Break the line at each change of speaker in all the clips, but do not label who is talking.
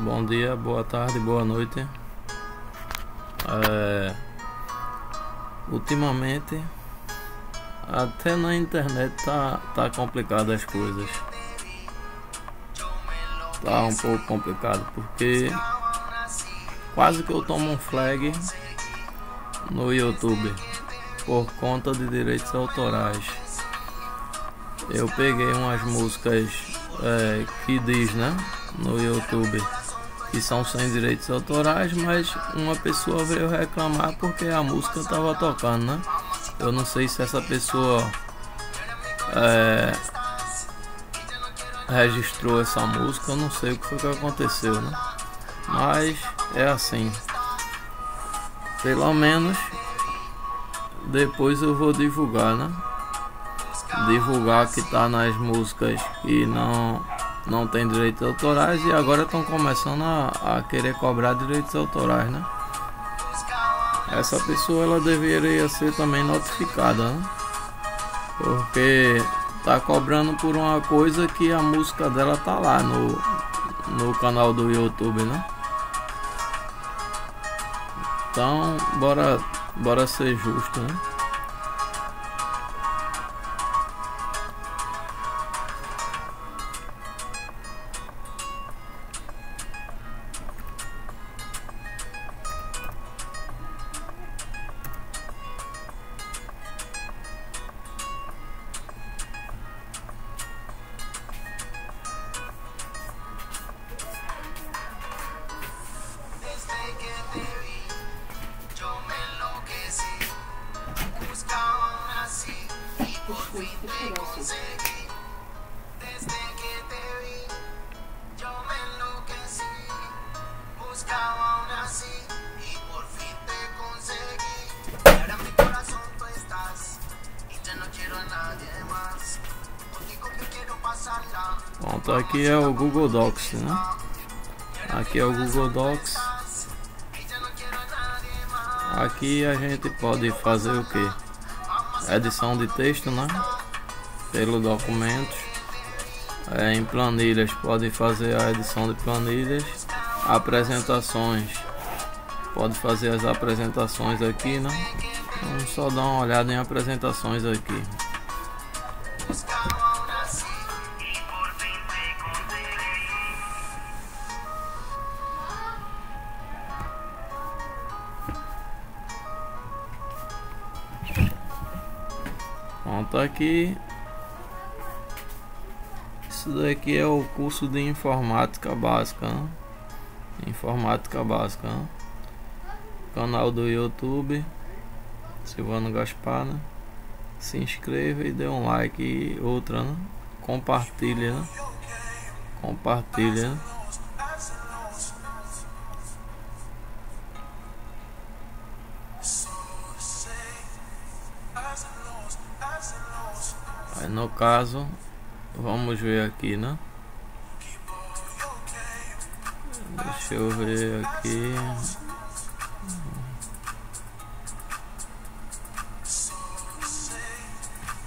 Bom dia, boa tarde, boa noite. Ultimamente, até na internet tá complicado as coisas. Tá um pouco complicado porque quase que eu tomo um flag no YouTube por conta de direitos autorais. Eu peguei umas músicas que diz, né, no YouTube que são sem direitos autorais, mas uma pessoa veio reclamar porque a música estava tocando, né? Eu não sei se essa pessoa registrou essa música, eu não sei o que foi que aconteceu, né? Mas é assim. Pelo menos depois eu vou divulgar, né? Divulgar que tá nas músicas que não tem direitos autorais, e agora estão começando a querer cobrar direitos autorais, né? Essa pessoa ela deveria ser também notificada, né? Porque tá cobrando por uma coisa que a música dela tá lá no canal do YouTube, né? Então bora ser justo, né? Pronto, aqui é o Google Docs, né? Aqui é o Google Docs. Aqui a gente pode fazer o que? Edição de texto, né? Pelo documentos. Em planilhas pode fazer a edição de planilhas. Apresentações, pode fazer as apresentações aqui, né? Vamos só dar uma olhada em apresentações aqui. Pronto, aqui isso daqui é o curso de informática básica, né? Informática básica, né? Canal do YouTube Silvano Gaspar, né? Se inscreva e dê um like, e outra, né? Compartilha, né? Compartilha, né? Aí no caso, vamos ver aqui, né? Deixa eu ver aqui.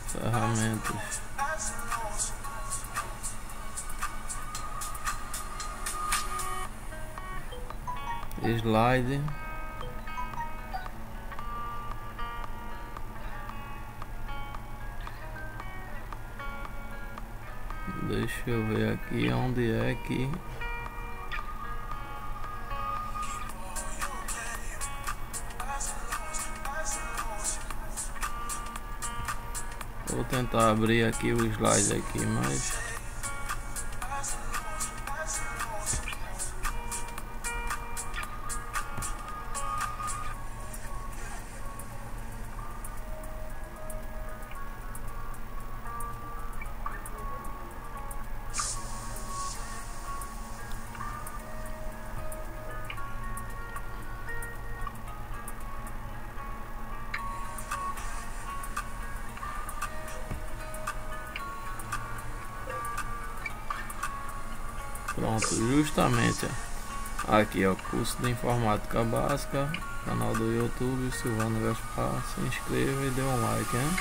Ferramentas. Slide. Deixa eu ver aqui onde é que vou tentar abrir aqui o slide aqui, mas pronto, justamente aqui é o curso de informática básica, canal do YouTube Silvano Gaspar. Se inscreva e dê um like, hein?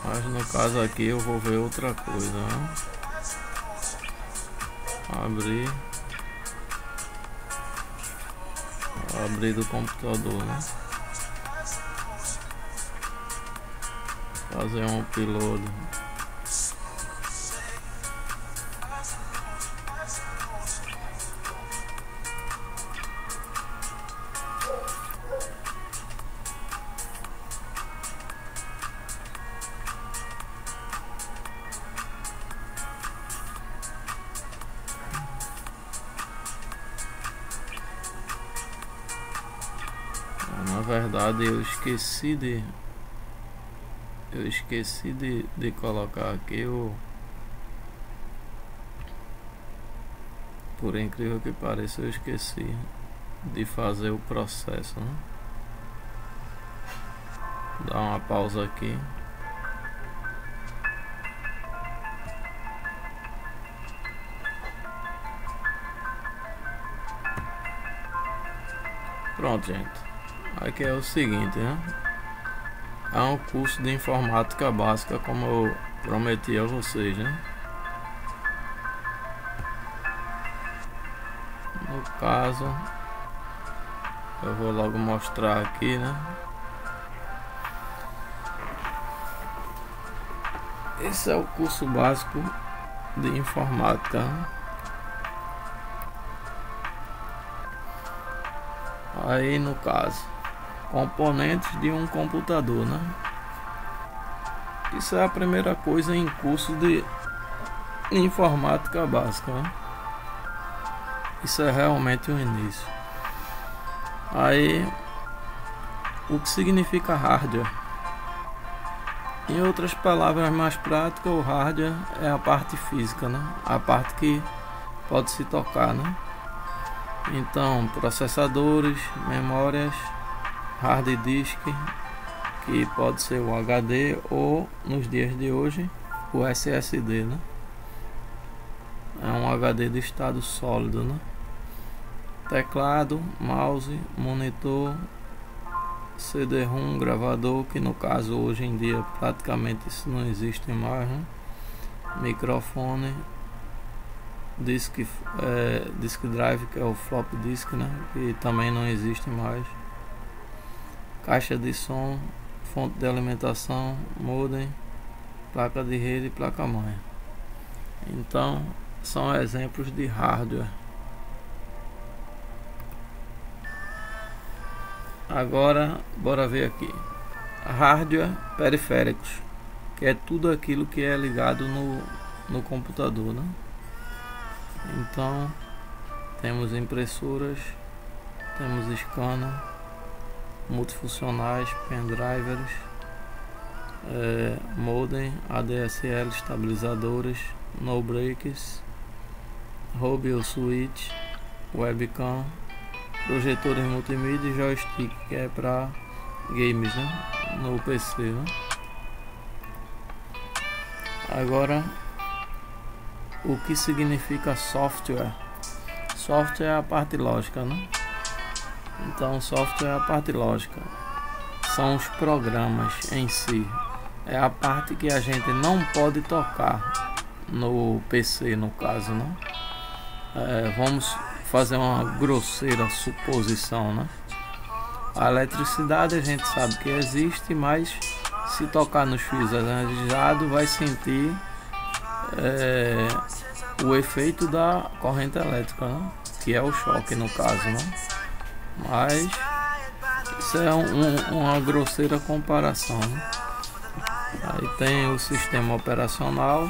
Mas no caso aqui eu vou ver outra coisa, né? Abrir do computador, né? Fazer um upload. Na verdade eu esqueci de colocar aqui por incrível que pareça, eu esqueci de fazer o processo, né? Dá uma pausa aqui. Pronto, gente. Aqui é o seguinte, né? É um curso de informática básica, como eu prometi a vocês, né? No caso, eu vou logo mostrar aqui, né? Esse é o curso básico de informática, né? Aí no caso, componentes de um computador, né? Isso é a primeira coisa em curso de informática básica, né? Isso é realmente o início. Aí, o que significa hardware? Em outras palavras mais práticas, o hardware é a parte física, né? A parte que pode se tocar, né? Então, processadores, memórias, hard disk, que pode ser o HD ou, nos dias de hoje, o SSD, né? É um HD de estado sólido, né? Teclado, mouse, monitor, CD-ROM, gravador, que no caso hoje em dia praticamente isso não existe mais, né? Microfone, disk drive, que é o flop disk, né? Que também não existe mais. Caixa de som, fonte de alimentação, modem, placa de rede e placa-mãe. Então, são exemplos de hardware. Agora, bora ver aqui. Hardware periféricos, que é tudo aquilo que é ligado no computador, né? Então, temos impressoras, temos scanner, multifuncionais, pendrivers, modem, ADSL, estabilizadores, no breaks, Robe switch, webcam, projetores multimídia e joystick, que é para games, né? No PC, né? Agora, o que significa software? Software é a parte lógica, né? Então, software é a parte lógica. São os programas em si. É a parte que a gente não pode tocar no PC, no caso, né? Vamos fazer uma grosseira suposição, né? A eletricidade a gente sabe que existe, mas se tocar nos fios energizados vai sentir o efeito da corrente elétrica, né? Que é o choque no caso, né? Mas isso é uma grosseira comparação, né? Aí tem o sistema operacional,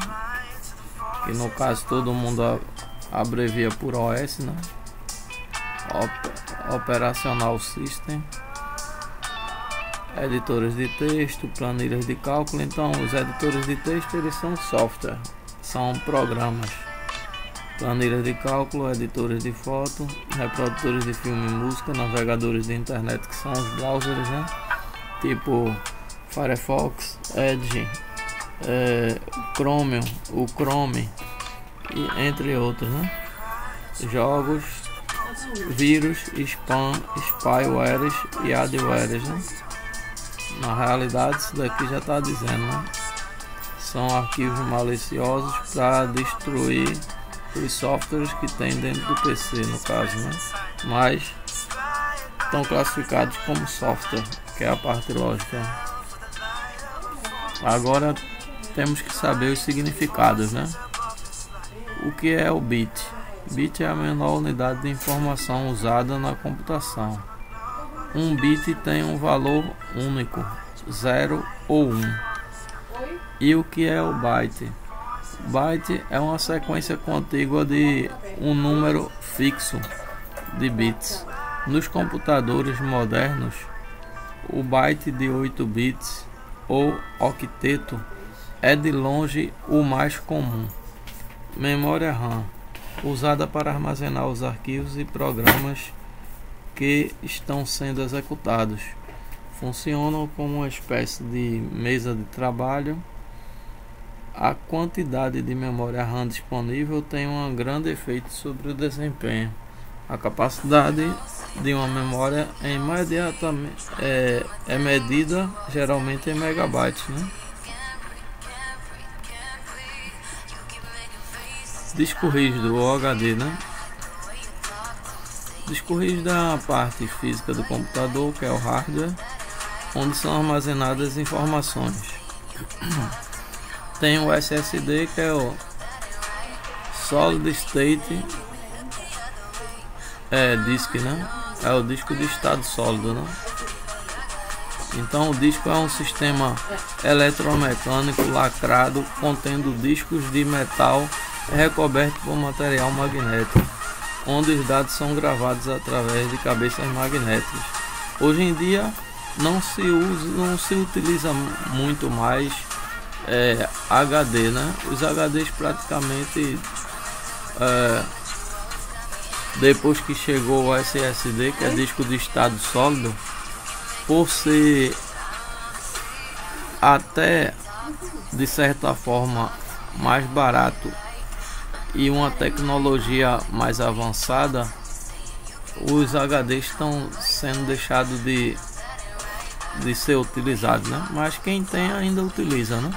que no caso todo mundo abrevia por OS, né? Operational System. Editores de texto, planilhas de cálculo. Então, os editores de texto, eles são software, são programas. Planilhas de cálculo, editores de foto, reprodutores de filme e música, navegadores de internet, que são os browsers, né? Tipo Firefox, Edge, o Chrome, e entre outros, né? Jogos, vírus, spam, spywares e adwares, né? Na realidade, isso daqui já está dizendo, né? são arquivos maliciosos para destruir os softwares que tem dentro do PC, no caso, né? Mas estão classificados como software, que é a parte lógica. Agora temos que saber os significados, né? O que é o bit? Bit é a menor unidade de informação usada na computação. Um bit tem um valor único, 0 ou 1. E o que é o byte? Byte é uma sequência contígua de um número fixo de bits. Nos computadores modernos, o byte de 8 bits ou octeto é de longe o mais comum. Memória RAM, usada para armazenar os arquivos e programas que estão sendo executados. Funcionam como uma espécie de mesa de trabalho. A quantidade de memória RAM disponível tem um grande efeito sobre o desempenho. A capacidade de uma memória é medida geralmente em megabytes, né? Disco rígido ou HD, né? Disco rígido é a parte física do computador, que é o hardware, onde são armazenadas informações. Tem o SSD, que é o Solid State Disk, né? É o disco de estado sólido, né? Então o disco é um sistema eletromecânico lacrado contendo discos de metal recoberto por material magnético, onde os dados são gravados através de cabeças magnéticas. Hoje em dia não se utiliza muito mais HD, né? Os HDs praticamente depois que chegou o SSD, que é disco de estado sólido, por ser até de certa forma mais barato e uma tecnologia mais avançada, os HDs estão sendo deixados de ser utilizados, né? Mas quem tem ainda utiliza, né?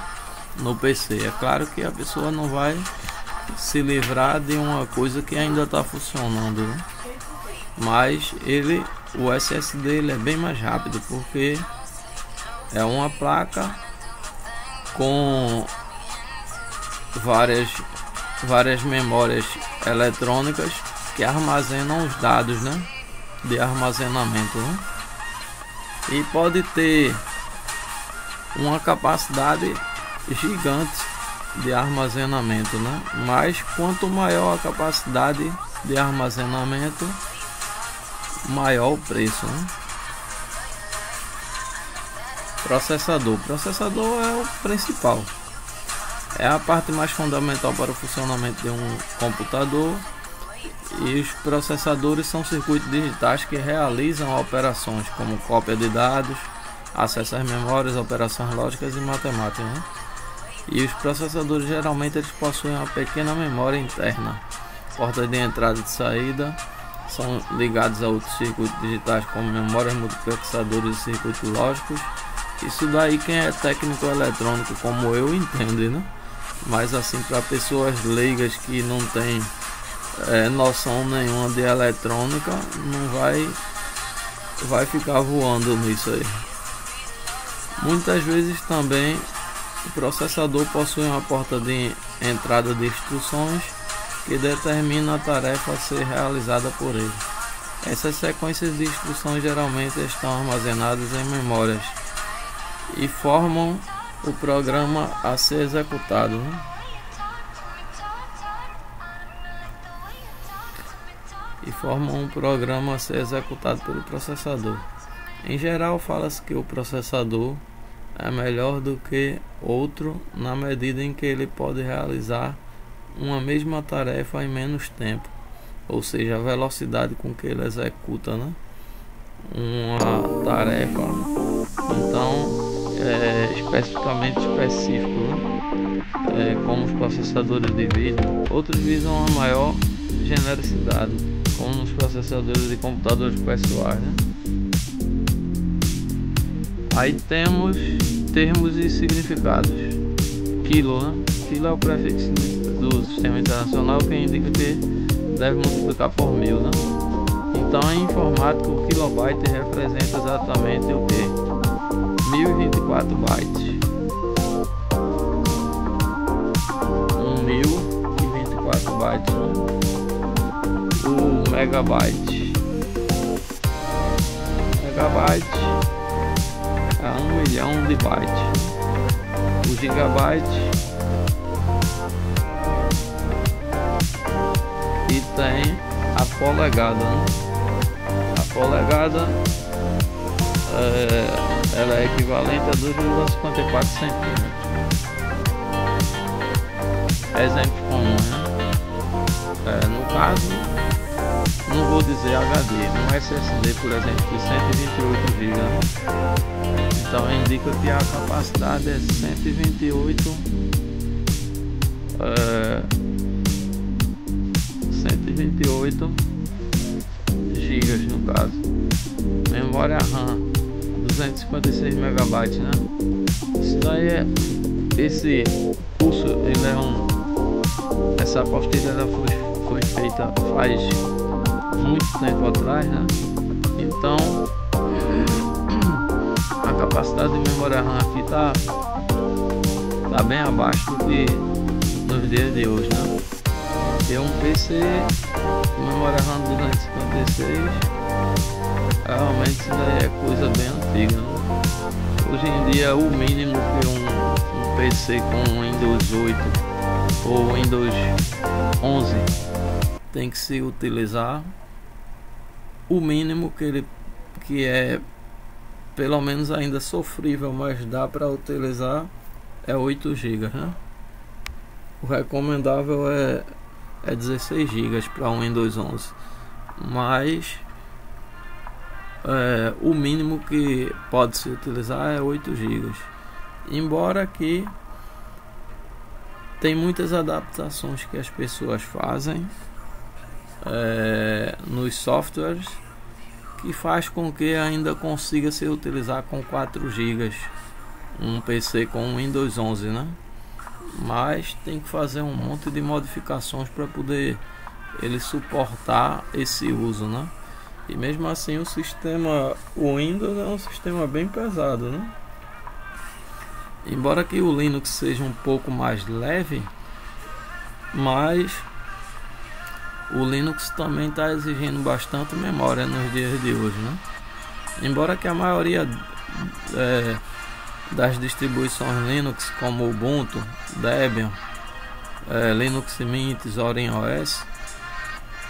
No PC. É claro que a pessoa não vai se livrar de uma coisa que ainda está funcionando, né? Mas o SSD ele é bem mais rápido, porque é uma placa com várias memórias eletrônicas que armazenam os dados, né, de armazenamento, né? E pode ter uma capacidade gigante de armazenamento, né? Mas quanto maior a capacidade de armazenamento, maior o preço, né? Processador é o principal, é a parte mais fundamental para o funcionamento de um computador. E os processadores são circuitos digitais que realizam operações como cópia de dados, acesso às memórias, operações lógicas e matemáticas, né? E os processadores geralmente eles possuem uma pequena memória interna, portas de entrada e de saída, são ligados a outros circuitos digitais como memórias, multiplexadores e circuitos lógicos. Isso daí quem é técnico eletrônico como eu entende, né? Mas assim, para pessoas leigas que não tem noção nenhuma de eletrônica, não vai ficar voando nisso aí. Muitas vezes também o processador possui uma porta de entrada de instruções que determina a tarefa a ser realizada por ele. Essas sequências de instruções geralmente estão armazenadas em memórias e formam o programa a ser executado, né? E formam um programa a ser executado pelo processador. Em geral, fala-se que o processador é melhor do que outro na medida em que ele pode realizar uma mesma tarefa em menos tempo, ou seja, a velocidade com que ele executa, né, uma tarefa. Então, especificamente específico, né? Como os processadores de vídeo, outros visam uma maior genericidade, como nos processadores de computadores pessoais, né? Aí temos termos e significados. quilo, né? Quilo é o prefixo do sistema internacional que indica que deve multiplicar por 1000, né? Então em informática o kilobyte representa exatamente o que? 1024 bytes. 1024 bytes, né? O megabyte é 1 milhão de bytes. O gigabyte e tem a polegada, né? A polegada ela é equivalente a 2,54 centímetros. Exemplo comum, né? No caso, não vou dizer HD, um SSD, por exemplo, de 128 GB, né? Então indica que a capacidade é 128 GB no caso. Memória RAM 256 MB, né? Isso daí esse curso, ele é essa apostila ela foi feita faz muito tempo atrás, né? Então a capacidade de memória RAM aqui tá bem abaixo do que nos dias de hoje, né? Tem um PC com memória RAM 256, realmente isso daí é coisa bem antiga, né? Hoje em dia o mínimo que um PC com Windows 8 ou Windows 11 tem que se utilizar, o mínimo que é pelo menos ainda sofrível, mas dá para utilizar, é 8 GB, né? O recomendável é 16 GB para um Windows 11, mas o mínimo que pode se utilizar é 8 GB. Embora que tem muitas adaptações que as pessoas fazem nos softwares que faz com que ainda consiga se utilizar com 4 GB um PC com Windows 11, né? Mas tem que fazer um monte de modificações para poder ele suportar esse uso, né? E mesmo assim o sistema Windows é um sistema bem pesado, né? Embora que o Linux seja um pouco mais leve, mas o Linux também está exigindo bastante memória nos dias de hoje, né? Embora que a maioria das distribuições Linux, como Ubuntu, Debian, Linux Mint, Zorin OS,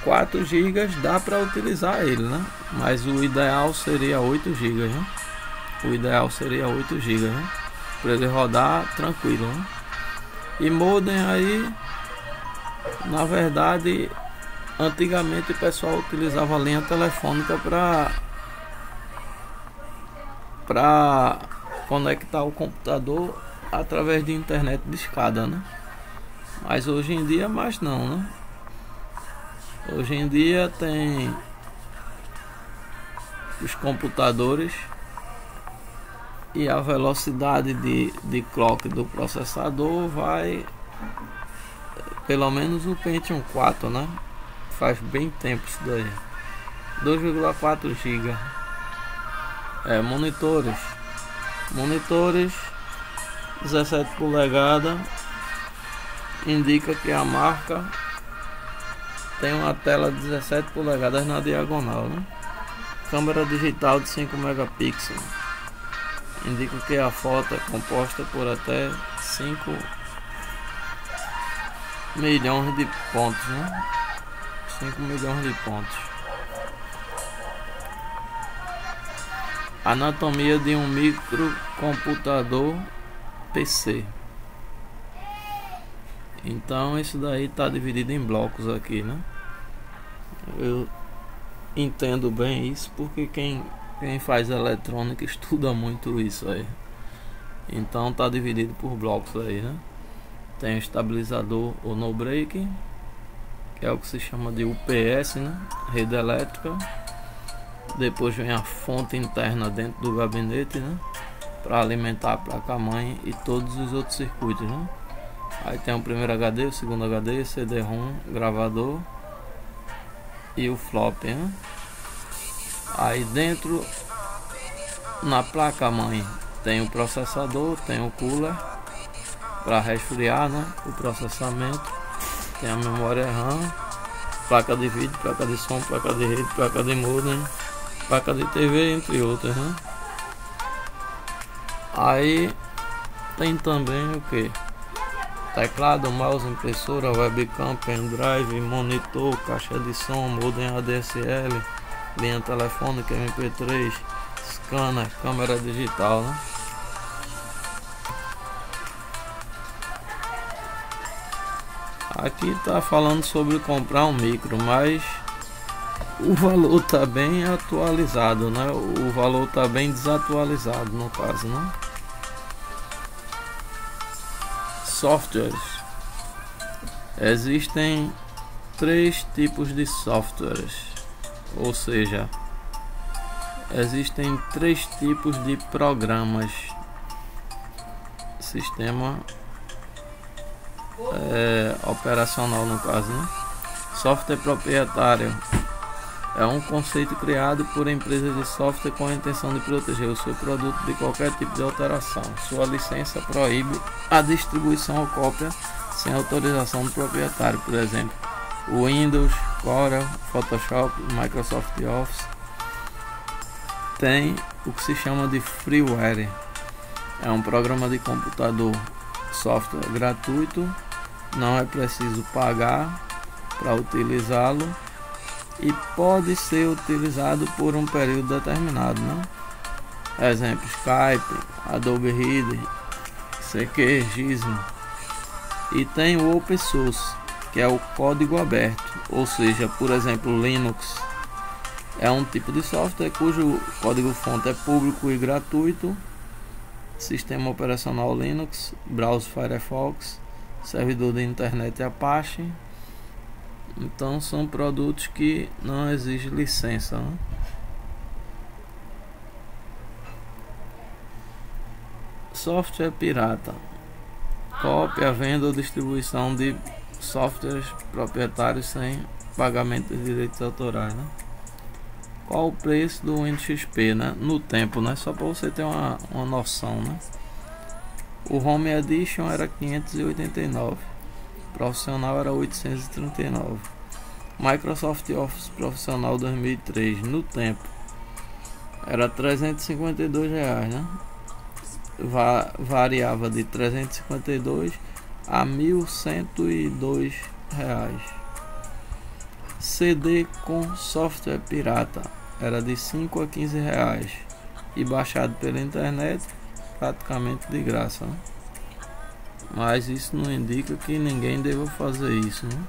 4 GB dá para utilizar ele, né? Mas o ideal seria 8 GB, né? O ideal seria 8 GB, né? Para ele rodar tranquilo, né? E modem aí, na verdade, antigamente o pessoal utilizava a linha telefônica para conectar o computador através de internet de escada, né? Mas hoje em dia mais não, né? Hoje em dia tem os computadores e a velocidade de clock do processador vai, pelo menos o Pentium 4, né? Faz bem tempo isso daí. 2,4 GB. Monitores 17 polegadas, indica que a marca tem uma tela de 17 polegadas na diagonal, né? Câmera digital de 5 megapixels, indica que a foto é composta por até 5 milhões de pontos, né? 5 milhões de pontos. Anatomia de um microcomputador PC. Então isso daí está dividido em blocos aqui, né? Eu entendo bem isso porque quem faz eletrônica estuda muito isso aí. Então tá dividido por blocos aí, né? Tem o estabilizador ou no break, que é o que se chama de UPS, né? Rede elétrica. Depois vem a fonte interna dentro do gabinete, né? Para alimentar a placa-mãe e todos os outros circuitos, né? Aí tem o primeiro HD, o segundo HD, CD-ROM, gravador e o flop, né? Aí dentro, na placa mãe, tem o processador, tem o cooler para resfriar, né, o processamento, tem a memória RAM, placa de vídeo, placa de som, placa de rede, placa de modem, placa de TV, entre outras, né? Aí tem também o que? Teclado, mouse, impressora, webcam, pendrive, monitor, caixa de som, modem ADSL, linha telefônica, MP3, scanner, câmera digital, né? Aqui tá falando sobre comprar um micro, mas o valor tá bem atualizado, né? O valor tá bem desatualizado no caso, né? Softwares. Existem 3 tipos de softwares, ou seja, existem 3 tipos de programas. Sistema operacional no caso, né? Software proprietário é um conceito criado por empresas de software com a intenção de proteger o seu produto de qualquer tipo de alteração. Sua licença proíbe a distribuição ou cópia sem autorização do proprietário. Por exemplo, o Windows, Corel, Photoshop, Microsoft Office. Tem o que se chama de freeware. É um programa de computador, software gratuito, não é preciso pagar para utilizá-lo e pode ser utilizado por um período determinado, né? Exemplo: Skype, Adobe Reader, CQ, Gizmo. E tem o Open Source, que é o código aberto, ou seja, por exemplo, Linux é um tipo de software cujo código-fonte é público e gratuito. Sistema operacional Linux, browser Firefox, servidor de internet Apache. Então são produtos que não exigem licença, né? Software pirata: cópia, venda ou distribuição de softwares proprietários sem pagamento de direitos autorais, né? Qual o preço do Windows XP, né? No tempo, né? Só para você ter uma noção, né? O Home Edition era 589, Profissional era 839, Microsoft Office Profissional 2003 no tempo era R$352, né? Variava de 352 a R$1.102. CD com software pirata era de 5 a 15 reais e baixado pela internet praticamente de graça, né? Mas isso não indica que ninguém deva fazer isso, né?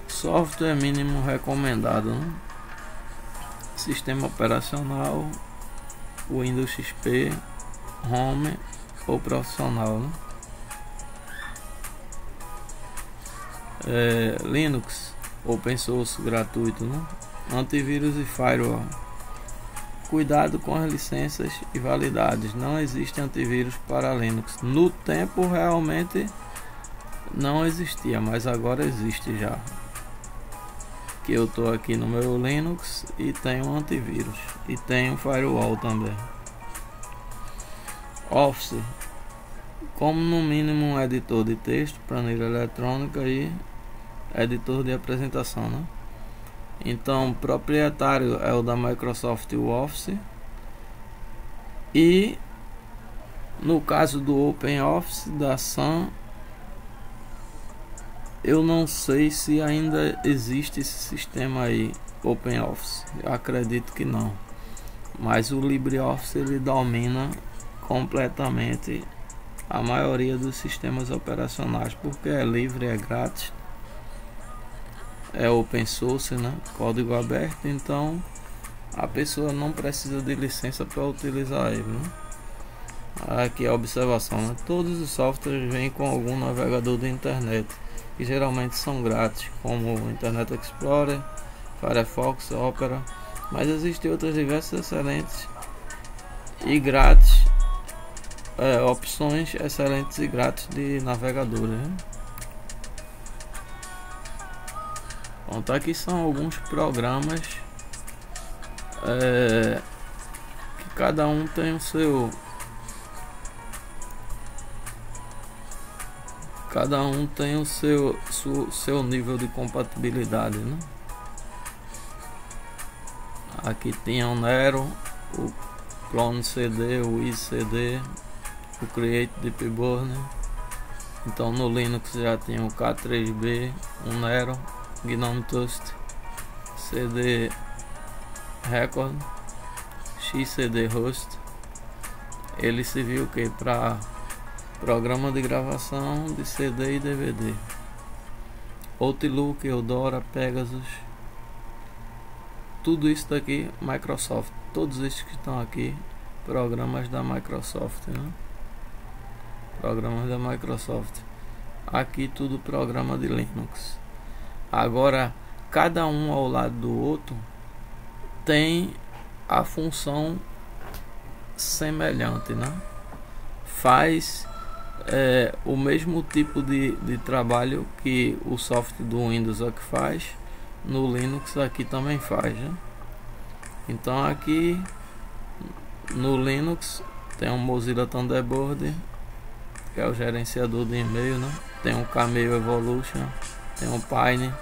Software mínimo recomendado, né? Sistema operacional Windows XP, Home ou Profissional, né? Linux, Open Source gratuito, né? Antivírus e Firewall. Cuidado com as licenças e validades. Não existe antivírus para Linux. No tempo realmente não existia, mas agora existe já. Que eu tô aqui no meu Linux e tem um antivírus e tem um firewall também. Office, como no mínimo um editor de texto, planilha eletrônica e editor de apresentação, né? Então, proprietário é o da Microsoft Office. E no caso do OpenOffice da Sun, eu não sei se ainda existe esse sistema aí, OpenOffice. Eu acredito que não. Mas o LibreOffice ele domina completamente a maioria dos sistemas operacionais, porque é livre, é grátis, é open source, né? Código aberto, então a pessoa não precisa de licença para utilizar ele, né? Aqui a observação, né? Todos os softwares vêm com algum navegador de internet, que geralmente são grátis, como o Internet Explorer, Firefox, Opera, mas existem outras diversas excelentes e grátis opções excelentes e grátis de navegadores, né? Pronto, aqui são alguns programas que cada um tem o seu. Cada um tem o seu nível de compatibilidade, né? Aqui tem o Nero, o Clone CD, o EasyCD, o Create Deep Burner. Então no Linux já tem o K3B, o Nero, GNOME Toast, CD Record, XCD Host. Ele se viu que para programa de gravação de CD e DVD. Outlook, Eudora, Pegasus. Tudo isso daqui Microsoft. Todos estes que estão aqui, programas da Microsoft, né? Programas da Microsoft. Aqui tudo programa de Linux. Agora, cada um ao lado do outro tem a função semelhante, né? Faz o mesmo tipo de trabalho que o software do Windows aqui faz, no Linux aqui também faz, né? Então aqui no Linux tem um Mozilla Thunderbird, que é o gerenciador de e-mail, né? Tem um Cameo Evolution, tem um Pine,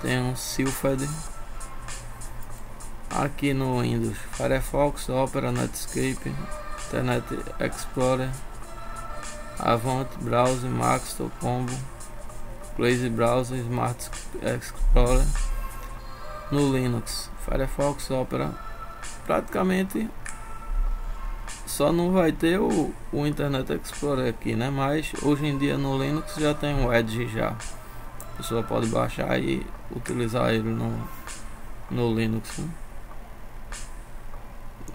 tem um Sylphid. Aqui no Windows, Firefox, Opera, Netscape, Internet Explorer, Avant Browser, Maxtor, Combo, Crazy Browser, Smart Explorer. No Linux, Firefox, Opera, praticamente só não vai ter o Internet Explorer aqui, né? Mas hoje em dia no Linux já tem o Edge já. A pessoa pode baixar e utilizar ele no Linux, né?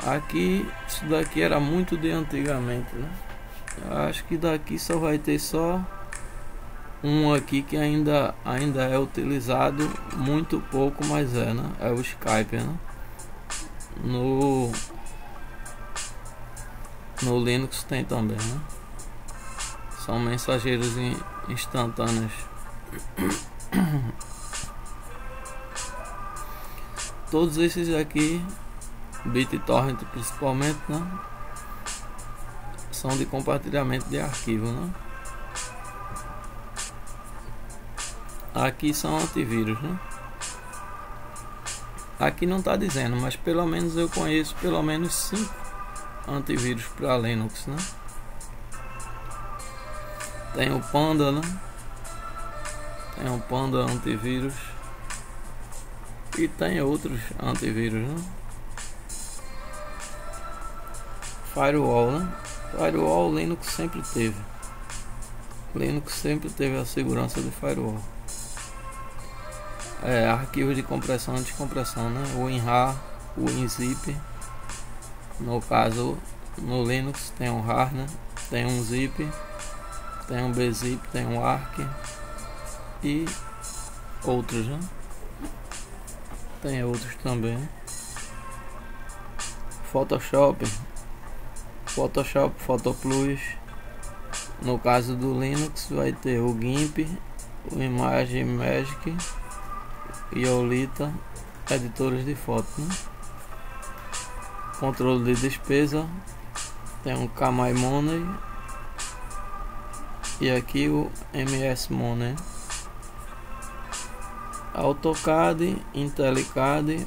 Aqui, isso daqui era muito de antigamente, né? Eu acho que daqui só vai ter só um aqui que ainda é utilizado muito pouco, mas né? É o Skype, né? No Linux tem também, né? São mensageiros instantâneos. Todos esses aqui, BitTorrent principalmente, né? São de compartilhamento de arquivo, né? Aqui são antivírus, né? Aqui não está dizendo, mas pelo menos eu conheço pelo menos 5 antivírus para Linux, né? Tem o Panda, né? Tem o Panda antivírus e tem outros antivírus, né? Firewall, né? Firewall Linux sempre teve. Linux sempre teve a segurança de firewall. Arquivos de compressão e descompressão, né? O WinRAR, o WinZip. No caso, no Linux tem um RAR, né? Tem um Zip, tem um Bzip, tem um Arc e outros, né? Tem outros também. Photoshop, Photoplus. No caso do Linux vai ter o GIMP, o Image Magic e o Lita, editores de foto, né? Controle de despesa, tem um Kamai Money e aqui o MS Money. AutoCAD, IntelliCAD,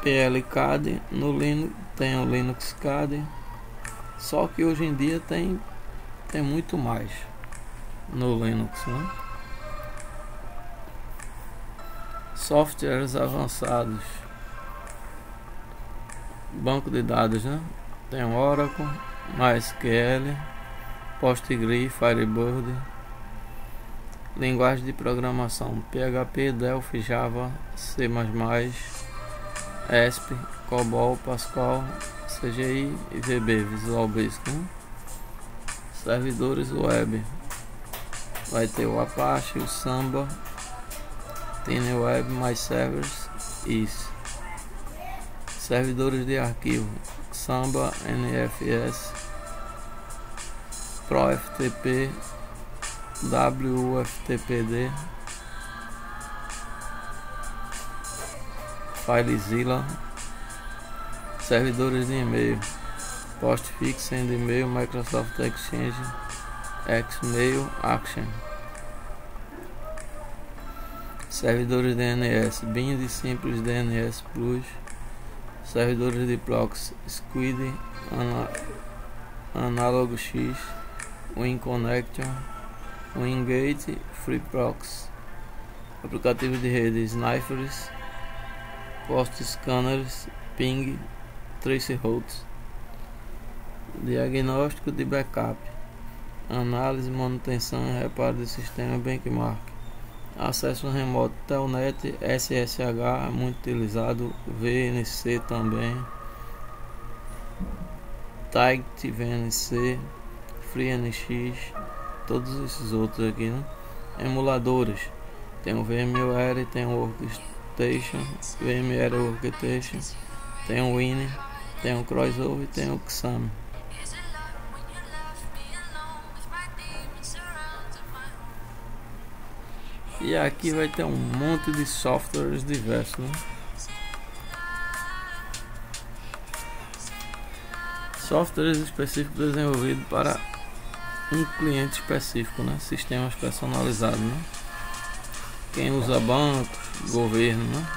PLCAD. No Linux tem o Linux CAD, só que hoje em dia tem muito mais no Linux, né? Softwares avançados, banco de dados, né? Tem o Oracle, MySQL, PostgreSQL, Firebird. Linguagem de programação: PHP, Delphi, Java, C++, ESP, COBOL, Pascal, CGI e VB, Visual Basic, né? Servidores web, vai ter o Apache, o Samba, TinyWeb, MyServers, isso. Servidores de arquivo: Samba, NFS, ProFTP, WFTPD, FileZilla, servidores de e-mail, Postfix, SendEmail, Microsoft Exchange, Xmail, Action, servidores DNS, Bind, Simples DNS Plus, servidores de proxy, Squid, AnalogX, WinConnection, WinGate, FreeProxy, aplicativo de rede, Sniffers, Post Scanners, Ping, Traceroutes, diagnóstico de backup, análise, manutenção e reparo de sistema, benchmark, acesso remoto, Telnet, SSH, muito utilizado, VNC também, Tight VNC, FreeNX, todos esses outros aqui, né? Emuladores, tem o VMware, tem o Workstation, VMware Workstation, tem o Wine, tem o Crossover, tem o Xame. E aqui vai ter um monte de softwares diversos, né? Softwares específicos desenvolvidos para um cliente específico, né? Sistemas personalizados, né? Quem usa bancos, governo, né?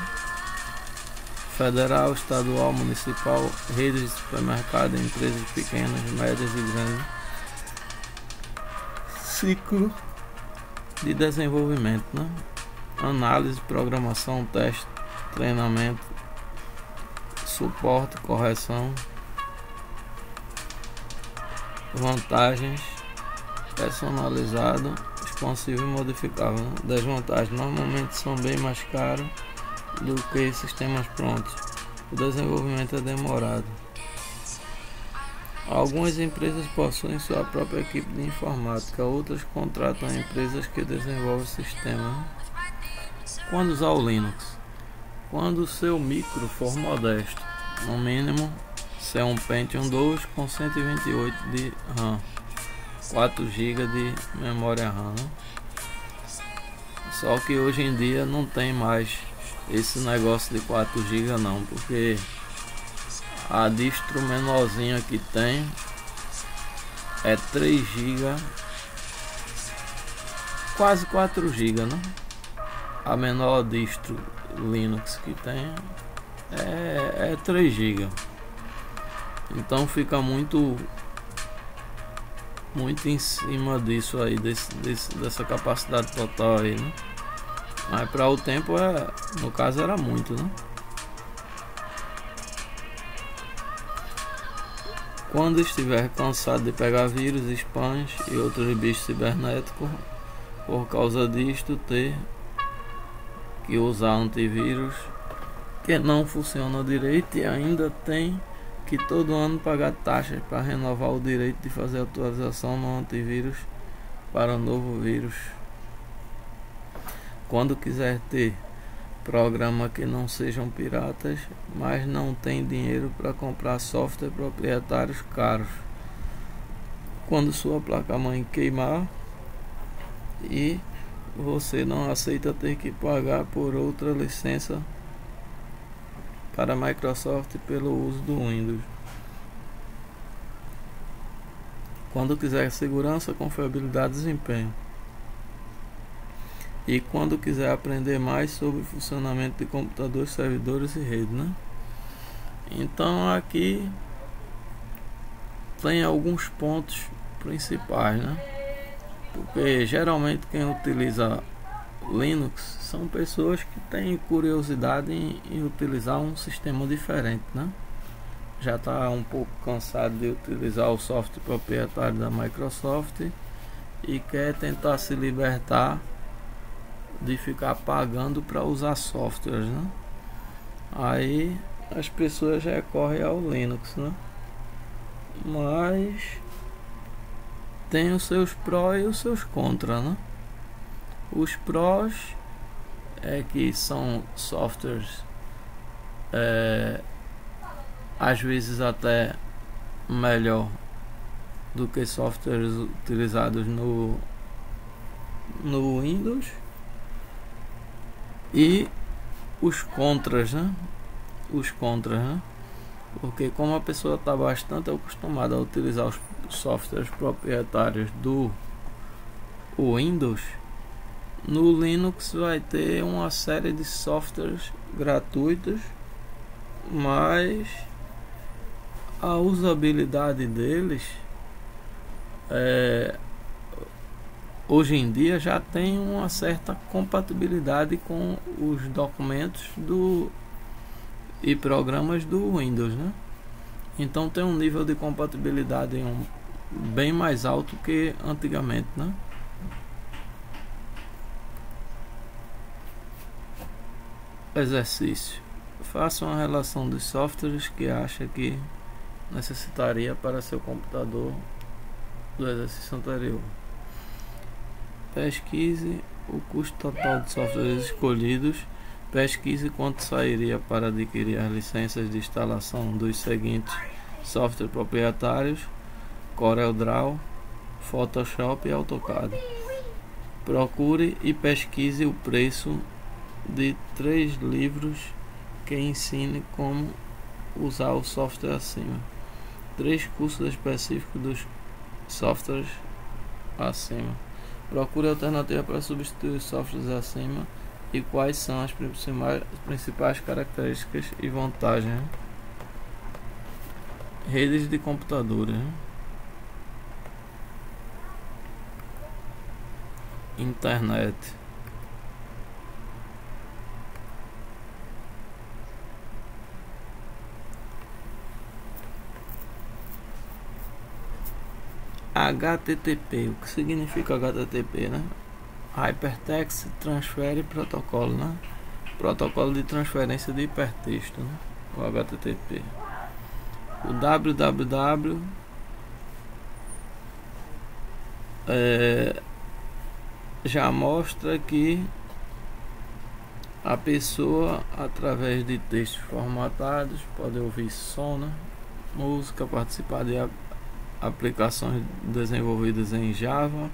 Federal, estadual, municipal, redes de supermercado, empresas pequenas, médias e grandes. Ciclo de desenvolvimento, né? Análise, programação, teste, treinamento, suporte, correção, vantagens, personalizado, expansivo e modificável, né? Desvantagens normalmente são bem mais caros do que sistemas prontos. O desenvolvimento é demorado. Algumas empresas possuem sua própria equipe de informática, outras contratam empresas que desenvolvem sistemas. Quando usar o Linux? Quando o seu micro for modesto, no mínimo ser um Pentium 2 com 128 de RAM, 4 GB de memória RAM, né? Só que hoje em dia não tem mais esse negócio de 4 GB não, porque a distro menorzinha que tem é 3 GB, quase 4 GB, né? A menor distro Linux que tem é 3 GB. Então fica muito em cima disso aí, dessa capacidade total aí, né? Mas para o tempo, no caso, era muito, né? Quando estiver cansado de pegar vírus, spams e outros bichos cibernéticos, por causa disto, ter que usar antivírus que não funciona direito e ainda tem que todo ano pagar taxas para renovar o direito de fazer atualização no antivírus para o novo vírus. Quando quiser ter programa que não sejam piratas, mas não tem dinheiro para comprar software proprietários caros. Quando sua placa-mãe queimar e você não aceita ter que pagar por outra licença para a Microsoft pelo uso do Windows. Quando quiser segurança, confiabilidade e desempenho. E quando quiser aprender mais sobre o funcionamento de computadores, servidores e rede, né? Então aqui tem alguns pontos principais, né? Porque geralmente quem utiliza Linux são pessoas que têm curiosidade em utilizar um sistema diferente, né? Já está um pouco cansado de utilizar o software proprietário da Microsoft e quer tentar se libertar de ficar pagando para usar softwares, né? Aí as pessoas recorrem ao Linux, né? Mas tem os seus prós e os seus contras, né? Os prós é que são softwares às vezes até melhor do que softwares utilizados no Windows, e os contras, né? Porque como a pessoa está bastante acostumada a utilizar os softwares proprietários do Windows, no Linux vai ter uma série de softwares gratuitos, mas a usabilidade deles hoje em dia já tem uma certa compatibilidade com os documentos e programas do Windows, né? Então tem um nível de compatibilidade bem mais alto que antigamente, né? Exercício: faça uma relação dos softwares que acha que necessitaria para seu computador do exercício anterior. Pesquise o custo total de softwares escolhidos. Pesquise quanto sairia para adquirir as licenças de instalação dos seguintes softwares proprietários: CorelDRAW, Photoshop e AutoCAD. Procure e pesquise o preço de 3 livros que ensine como usar o software acima. 3 cursos específicos dos softwares acima. Procure alternativa para substituir os softwares acima e quais são as principais características e vantagens. Redes de computadores, internet, HTTP. O que significa HTTP, né? Hypertext Transfer Protocol, né? Protocolo de transferência de hipertexto, né? O HTTP. O www já mostra que a pessoa, através de textos formatados, pode ouvir som, né? Música, participar de aplicações desenvolvidas em Java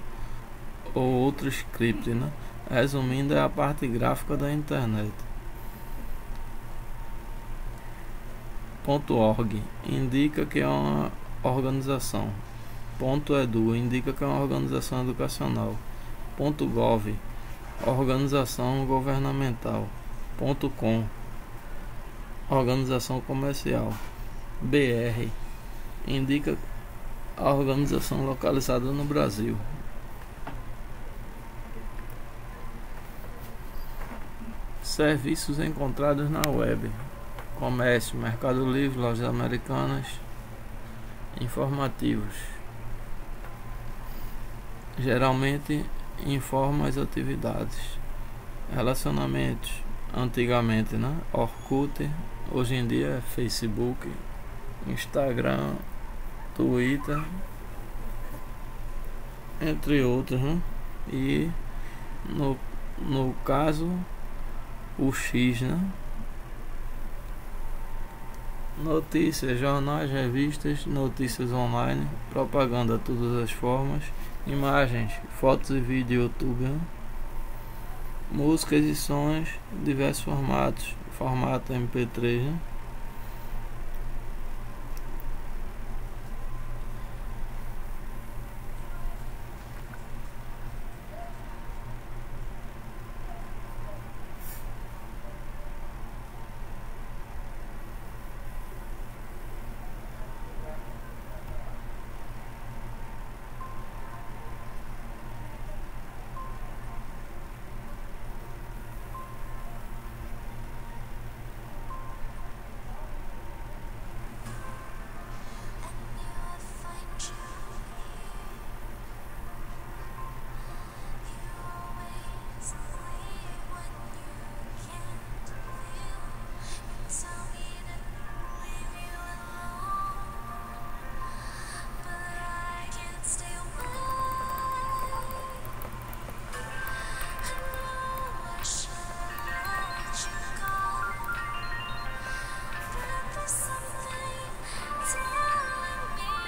ou outro script, né? Resumindo, é a parte gráfica da internet. .org indica que é uma organização. .edu indica que é uma organização educacional. .gov, organização governamental. .com, organização comercial. BR indica a organização localizada no Brasil. Serviços encontrados na web: comércio, Mercado Livre, lojas americanas. Informativos: geralmente informa as atividades. Relacionamentos: antigamente, né? Orkut, hoje em dia é Facebook, Instagram, Twitter, entre outros, né? E no caso o X, né? Notícias, jornais, revistas, notícias online, propaganda de todas as formas, imagens, fotos e vídeo YouTube, né? Músicas e sons, diversos formatos, formato MP3, né?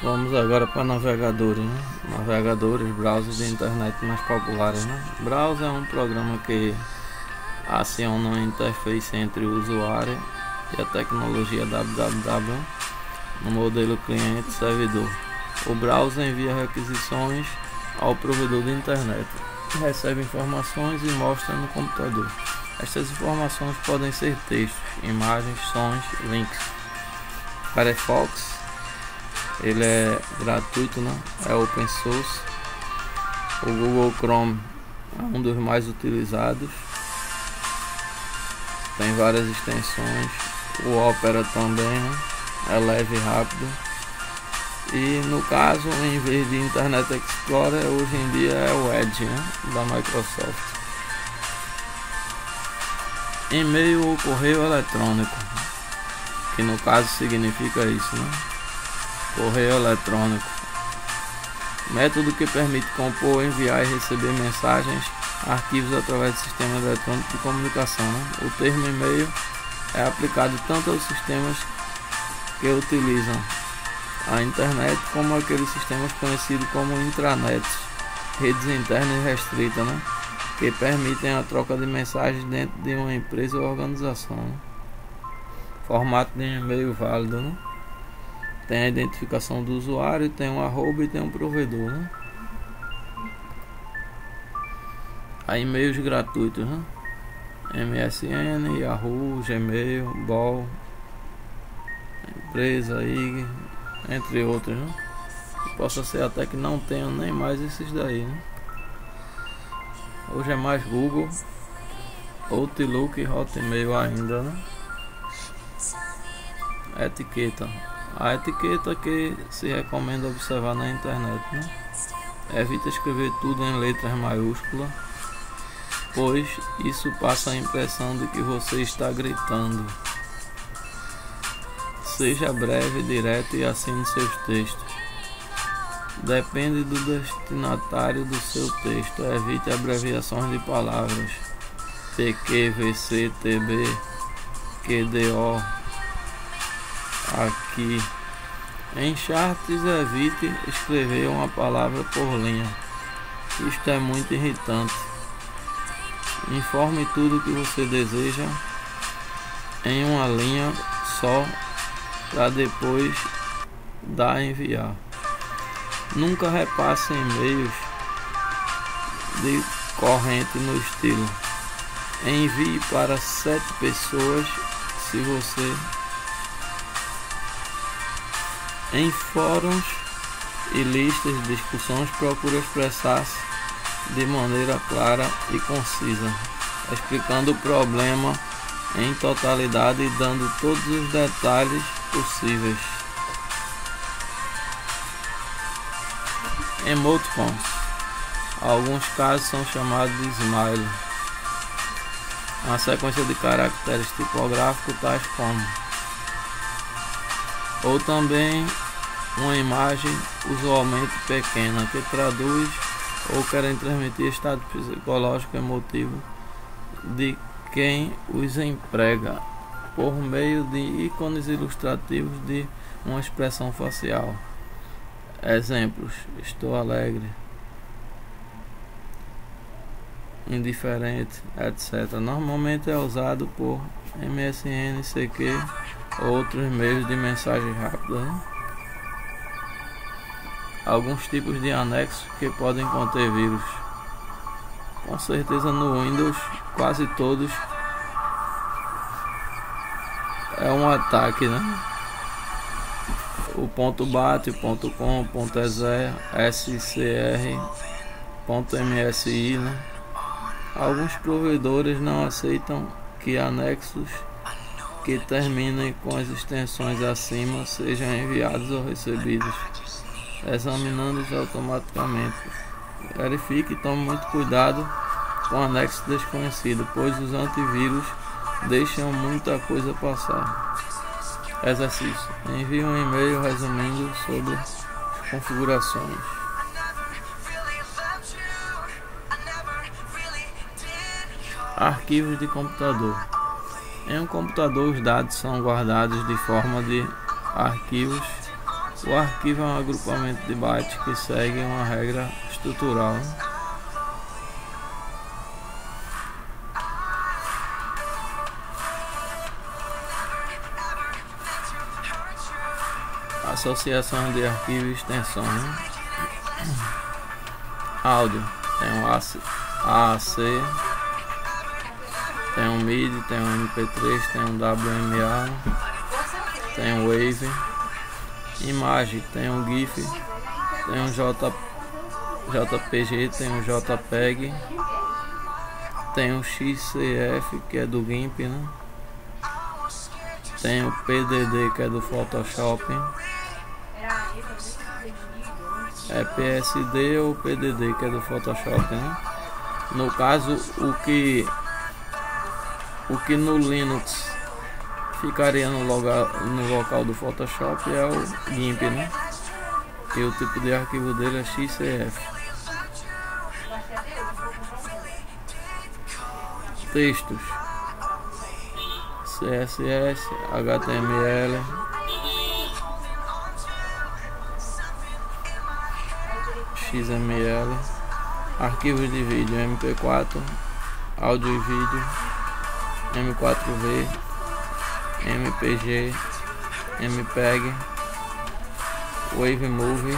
Vamos agora para navegadores, né? Navegadores, browsers de internet mais populares, né? Browser é um programa que aciona uma interface entre o usuário e a tecnologia www no modelo cliente-servidor. O browser envia requisições ao provedor de internet, recebe informações e mostra no computador. Estas informações podem ser textos, imagens, sons, links. Firefox, ele é gratuito, né? É open source. O Google Chrome é um dos mais utilizados, tem várias extensões. O Opera também, né? É leve e rápido. E no caso, em vez de Internet Explorer, hoje em dia é o Edge, né? Da Microsoft. E-mail ou correio eletrônico, que no caso significa isso, né? Correio eletrônico, método que permite compor, enviar e receber mensagens, arquivos através do sistema eletrônico de comunicação, né? O termo e-mail é aplicado tanto aos sistemas que utilizam a internet como aqueles sistemas conhecidos como intranets, redes internas restritas, né? Que permitem a troca de mensagens dentro de uma empresa ou organização, né? Formato de e-mail válido, né? Tem a identificação do usuário, tem um arroba e tem um provedor, né? Há e-mails gratuitos, né? MSN, Yahoo, Gmail, Ball, empresa, IG, entre outros, né? Possa ser até que não tenha nem mais esses daí, né? Hoje é mais Google, Outlook e Hotmail ainda, né? Etiqueta. A etiqueta que se recomenda observar na internet, né? Evita escrever tudo em letras maiúsculas, pois isso passa a impressão de que você está gritando. Seja breve, direto e assine seus textos. Depende do destinatário do seu texto. Evite abreviações de palavras. PQ, VC, TB, QDO, aqui. Em charts, evite escrever uma palavra por linha. Isto é muito irritante. Informe tudo o que você deseja em uma linha só para depois dar a enviar. Nunca repasse e-mails de corrente no estilo: envie para 7 pessoas se você. Em fóruns e listas de discussões, procure expressar-se de maneira clara e concisa, explicando o problema em totalidade e dando todos os detalhes possíveis. Emoticons. Alguns casos são chamados de smile, uma sequência de caracteres tipográficos tais como, ou também uma imagem usualmente pequena que traduz ou querem transmitir estado psicológico emotivo de quem os emprega por meio de ícones ilustrativos de uma expressão facial. Exemplos: estou alegre, indiferente, etc. Normalmente é usado por MSN, CQ ou outros meios de mensagem rápida, né? Alguns tipos de anexos que podem conter vírus. Com certeza no Windows quase todos é um ataque, né? O .bat, .com, .exe, .scr, .msi, né? Alguns provedores não aceitam que anexos que terminem com as extensões acima sejam enviados ou recebidos. Examinando-os automaticamente. Verifique e tome muito cuidado com anexos desconhecidos, pois os antivírus deixam muita coisa passar. Exercício: envie um e-mail resumindo sobre as configurações. Arquivos de computador. Em um computador, os dados são guardados de forma de arquivos O arquivo é um agrupamento de bytes que segue uma regra estrutural, né? Associação de arquivo e extensão, né? Áudio tem um AAC, tem um MIDI, tem um MP3, tem um WMA, tem um Wave. Imagem tem um GIF, tem um JPG, tem um JPEG, tem um XCF que é do GIMP, né? Tem o PDD que é do Photoshop. É PSD ou PDD que é do Photoshop, né? No caso, o que no Linux ficaria no local do Photoshop é o GIMP, né? E o tipo de arquivo dele é XCF. Textos: CSS, HTML, XML, arquivos de vídeo MP4, áudio e vídeo, M4V, MPG, MPEG, WaveMovie,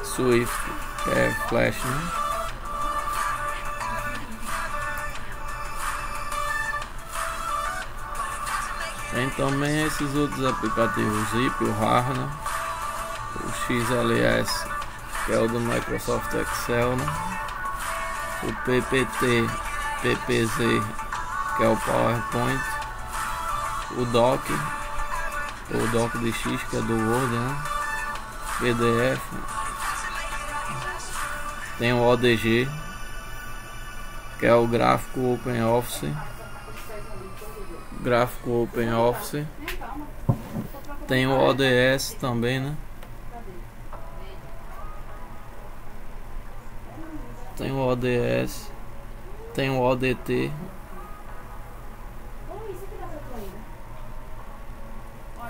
Swift, que é Flash, né? Tem também esses outros aplicativos, o Zip, o RAR, né? O XLS, que é o do Microsoft Excel, né? O PPT, PPZ, que é o PowerPoint. O Doc de X, que é do Word, né? PDF. Tem o ODG, que é o gráfico OpenOffice. Tem o ODS também, né? Tem o ODS, tem o ODT,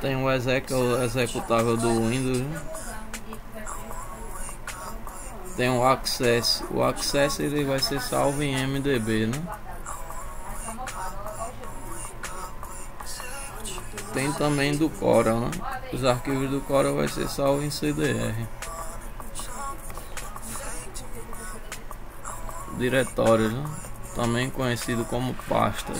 tem o exec, o executável do Windows, né? Tem o Access. O Access ele vai ser salvo em MDB, né? Tem também do Corel, né? Os arquivos do Corel vai ser salvo em CDR. Diretórios, né? Também conhecido como pastas.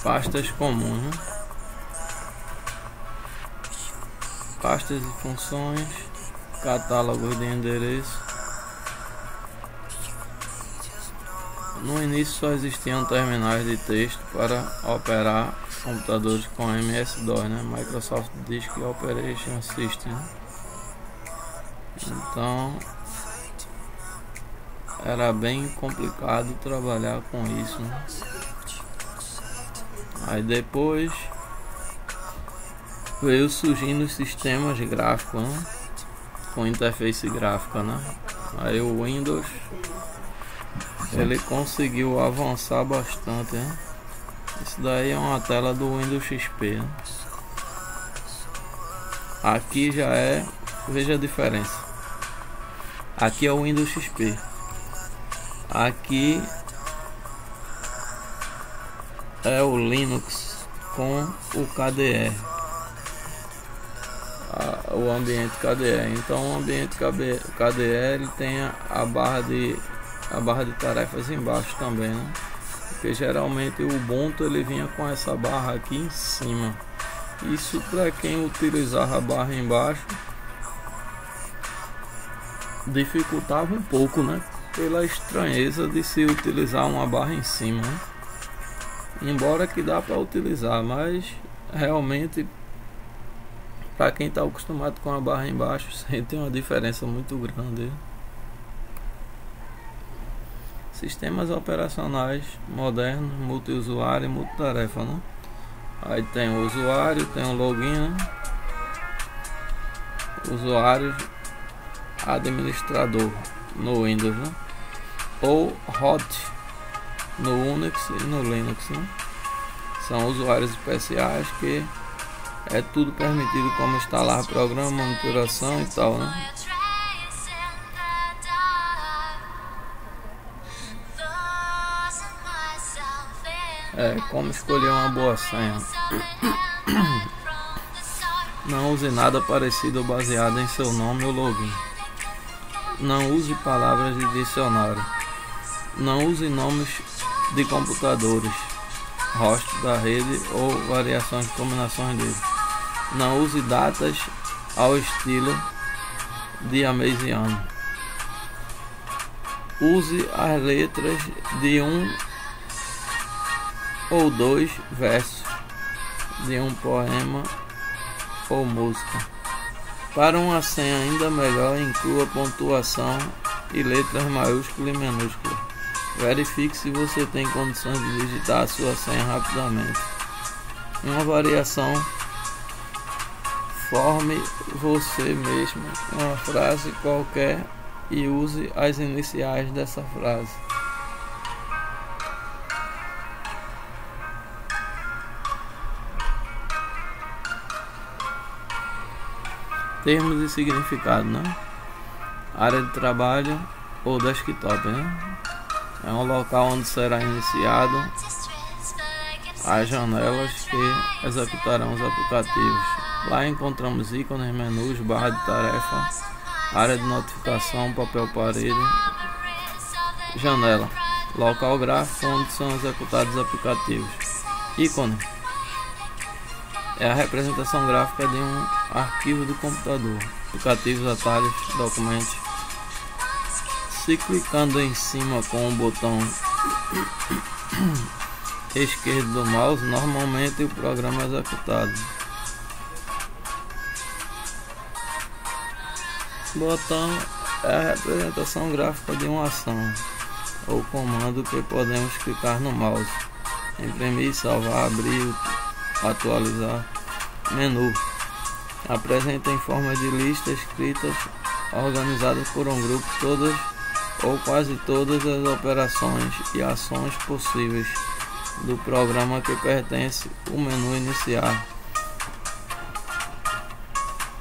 Pastas comuns, né? Pastas de funções, catálogos de endereço. No início só existiam terminais de texto para operar computadores com MS-DOS, né? Microsoft Disk Operation System. Então era bem complicado trabalhar com isso, né? Aí depois veio surgindo os sistemas gráficos, né? Com interface gráfica, né? Aí o Windows ele conseguiu avançar bastante, né? Isso daí é uma tela do Windows XP, né? Aqui já é, veja a diferença. Aqui é o Windows XP. Aqui é o Linux com o KDE, o ambiente KDE. Então o ambiente KDE ele tem a barra de tarefas embaixo também, né? Porque geralmente o Ubuntu ele vinha com essa barra aqui em cima. Isso para quem utilizava a barra embaixo dificultava um pouco, né? Pela estranheza de se utilizar uma barra em cima, né? Embora que dá para utilizar, mas realmente para quem está acostumado com a barra embaixo tem uma diferença muito grande. Sistemas operacionais modernos, multiusuário e multitarefa, né? Aí tem o usuário, tem o login, né? Usuário administrador no Windows, né? ou hot no Unix e no Linux, né? São usuários especiais que é tudo permitido, como instalar programa, monitoração e tal, né? Como escolher uma boa senha. Não use nada parecido ou baseado em seu nome ou login. Não use palavras de dicionário. Não use nomes de computadores, host da rede ou variações de combinações dele. Não use datas ao estilo dia, mês e ano. Use as letras de um ou dois versos de um poema ou música. Para uma senha ainda melhor, inclua pontuação e letras maiúsculas e minúsculas. Verifique se você tem condições de digitar a sua senha rapidamente. Uma variação: forme você mesmo uma frase qualquer e use as iniciais dessa frase. Termos e significado, né? Área de trabalho ou desktop, né? É um local onde será iniciado as janelas que executarão os aplicativos. Lá encontramos ícones, menus, barra de tarefa, área de notificação, papel parede, janela, local gráfico onde são executados os aplicativos. Ícone é a representação gráfica de um arquivo do computador, aplicativos, atalhos, documentos. Se clicando em cima com o botão esquerdo do mouse, normalmente o programa é executado. Botão é a representação gráfica de uma ação ou comando que podemos clicar no mouse. Imprimir, salvar, abrir, atualizar. Menu apresenta em forma de lista escritas organizadas por um grupo todas ou quase todas as operações e ações possíveis do programa que pertence ao menu iniciar.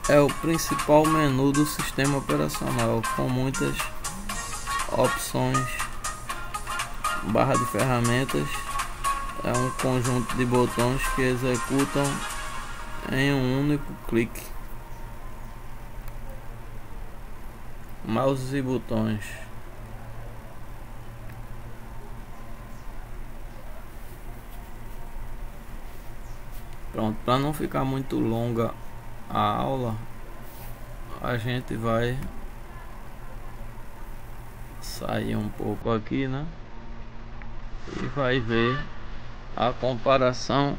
É o principal menu do sistema operacional, com muitas opções. Barra de ferramentas é um conjunto de botões que executam em um único clique. Mouse e botões. Pronto, para não ficar muito longa a aula, a gente vai sair um pouco aqui, né? E vai ver a comparação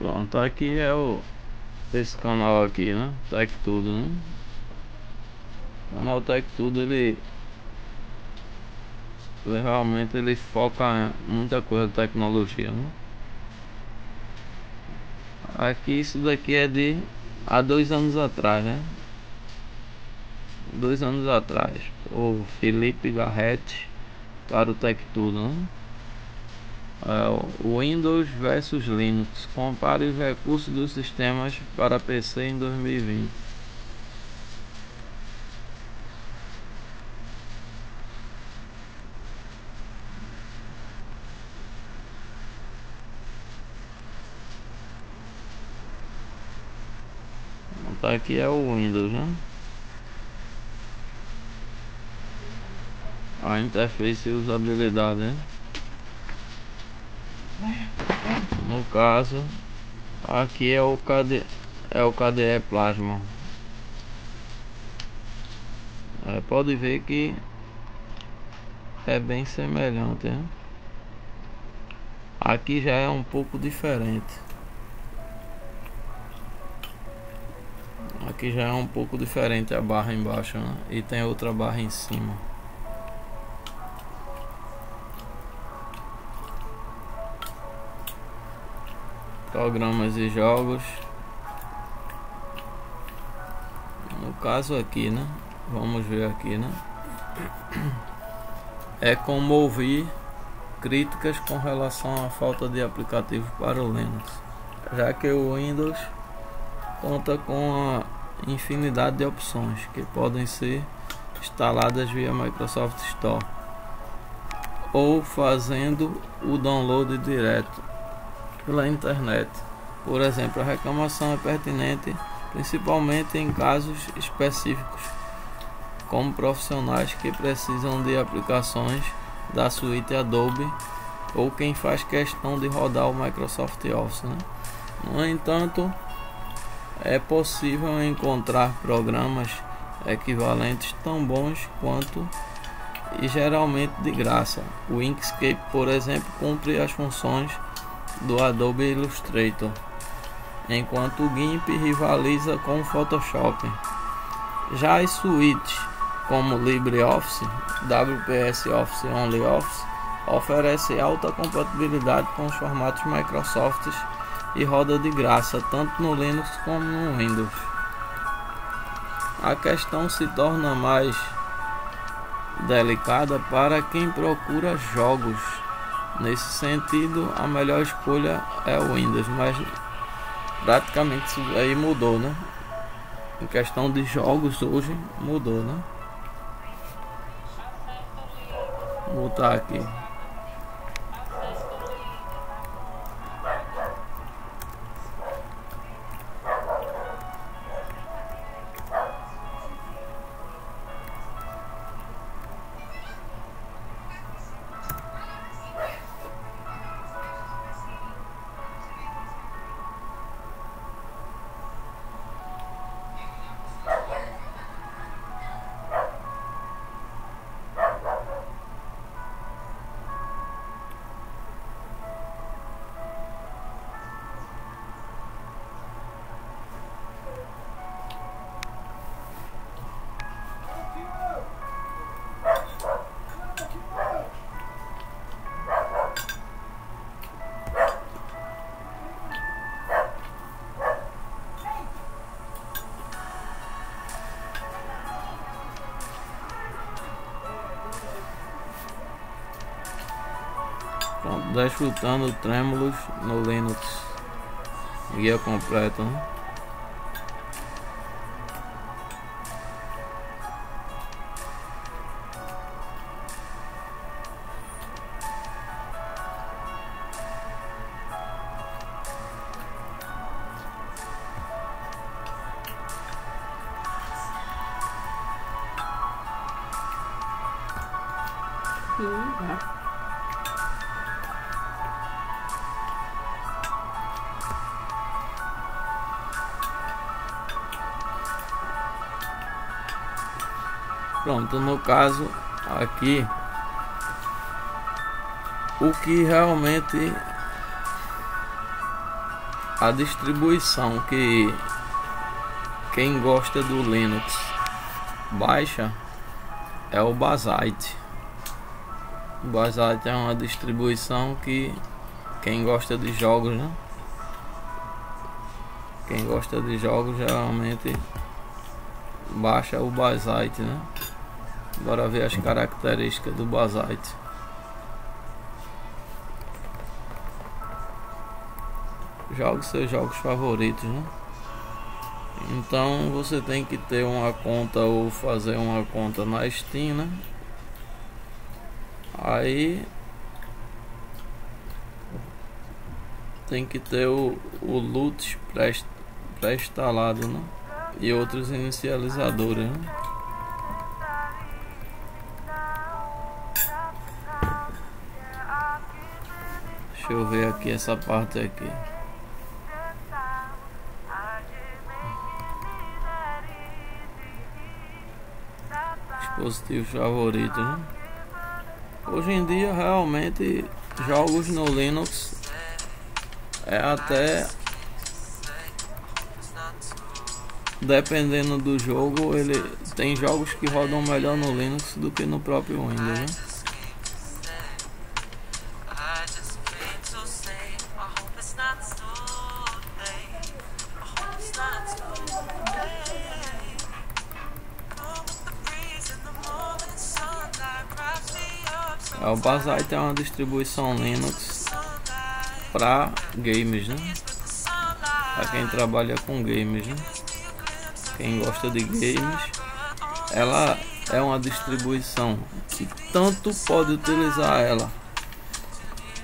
Pronto, aqui é esse canal aqui, né? Tech Tudo, né? O canal Tech Tudo, ele Realmente ele foca em muita coisa de tecnologia, né? Aqui isso daqui é de há 2 anos atrás, né? 2 anos atrás, o Felipe Garrett para o Tech Tudo, né? O Windows versus Linux, compare os recursos dos sistemas para PC em 2020. Tá, aqui é o Windows, né? A interface e usabilidade, né? No caso, aqui é o KDE Plasma. Pode ver que é bem semelhante, né? Aqui já é um pouco diferente. Aqui já é um pouco diferente a barra embaixo, né? E tem outra barra em cima. Programas e jogos. No caso aqui, né? Vamos ver aqui, né? É como ouvir críticas com relação à falta de aplicativo para o Linux, já que o Windows conta com a infinidade de opções que podem ser instaladas via Microsoft Store ou fazendo o download direto pela internet. Por exemplo, a reclamação é pertinente principalmente em casos específicos, como profissionais que precisam de aplicações da suíte Adobe ou quem faz questão de rodar o Microsoft Office, né? No entanto, é possível encontrar programas equivalentes tão bons quanto e geralmente de graça. O Inkscape, por exemplo, cumpre as funções do Adobe Illustrator, enquanto o GIMP rivaliza com o Photoshop. Já as suítes como LibreOffice, WPS Office e OnlyOffice oferece alta compatibilidade com os formatos Microsoft e roda de graça tanto no Linux como no Windows. A questão se torna mais delicada para quem procura jogos. Nesse sentido, a melhor escolha é o Windows, mas praticamente isso aí mudou, né? Em questão de jogos hoje mudou, né? Vou botar aqui. Pronto, desfrutando Tremulous no Linux. Guia completo, né? Pronto, no caso aqui, o que realmente a distribuição que quem gosta do Linux baixa é o Basite. O Bazite é uma distribuição que quem gosta de jogos, né? Quem gosta de jogos geralmente baixa o Bazite, né? Bora ver as características do Bazite. Jogue seus jogos favoritos, né? Então você tem que ter uma conta ou fazer uma conta na Steam, né? Aí tem que ter o LUT pré-instalado, né? E outros inicializadores, né? Deixa eu ver aqui essa parte aqui. Dispositivos favoritos, né? Hoje em dia realmente jogos no Linux é até, dependendo do jogo, ele tem jogos que rodam melhor no Linux do que no próprio Windows, né? O Bazite é uma distribuição Linux para games, né? Para quem trabalha com games, né? Quem gosta de games, ela é uma distribuição que tanto pode utilizar ela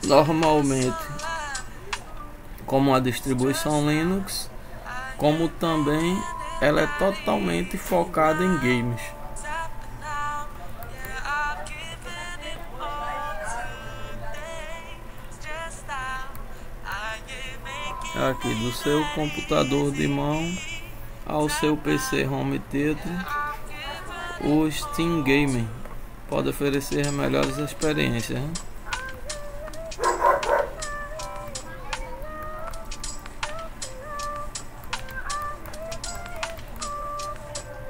normalmente como uma distribuição Linux, como também ela é totalmente focada em games. Aqui do seu computador de mão ao seu PC Home Theater, o Steam Gaming pode oferecer melhores experiências, né?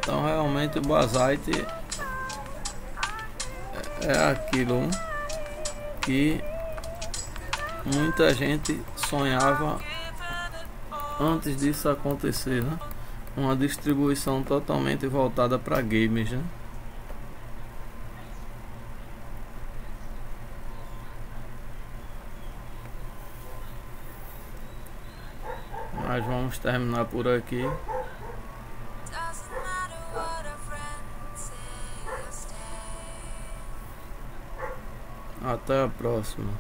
Então realmente o Bazite é aquilo que muita gente sonhava antes disso acontecer, né? Uma distribuição totalmente voltada para games, né? Mas vamos terminar por aqui. Até a próxima.